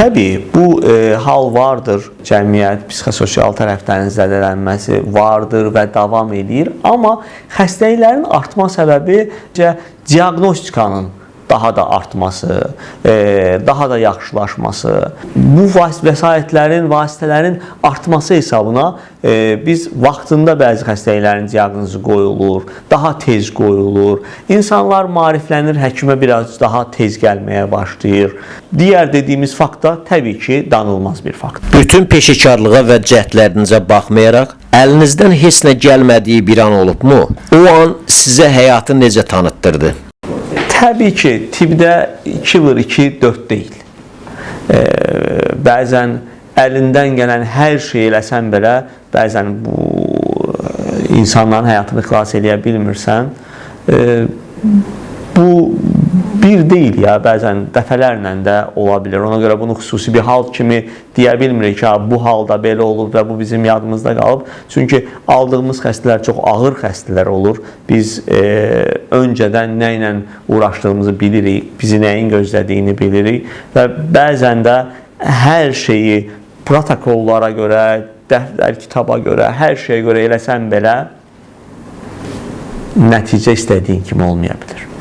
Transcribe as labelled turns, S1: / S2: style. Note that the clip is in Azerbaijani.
S1: Təbii, bu hal vardır, cəmiyyət, psixososial tərəflərin zədələnməsi vardır və davam edir. Amma xəstəliklərin artma səbəbi diaqnostikanın daha da artması, daha da yaxşılaşması, bu vasitələrin artması hesabına biz vaxtında bəzi xəstəliklərin diaqnozu qoyulur, daha tez qoyulur. İnsanlar maariflənir, həkimə biraz daha tez gəlməyə başlayır. Digər dediyimiz fakt da təbii ki, danılmaz bir fakt.
S2: Bütün peşəkarlığa və cəhdlərinizə baxmayaraq, əlinizdən heç nə gəlmədiyi bir an olubmu? O an sizə həyatı necə tanıtdırdı?
S1: Təbii ki, tibbdə 2 vur 2 4 deyil. Bəzən əlindən gələn hər şey eləsən belə, bəzən bu insanların həyatını xilas edə bilmirsən. Bu bir deyil ya, bəzən dəfələrlə də ola bilir. Ona görə bunu xüsusi bir hal kimi deyə bilmirik ki, bu halda belə olub və bu bizim yadımızda qalıb. Çünki aldığımız xəstələr çox ağır xəstələr olur. Biz öncədən nə ilə uğraşdığımızı bilirik, bizi nəyin gözlədiyini bilirik və bəzən də hər şeyi protokollara görə, dəftər kitaba görə, hər şeyə görə eləsən belə nəticə istədiyin kimi olmaya bilir.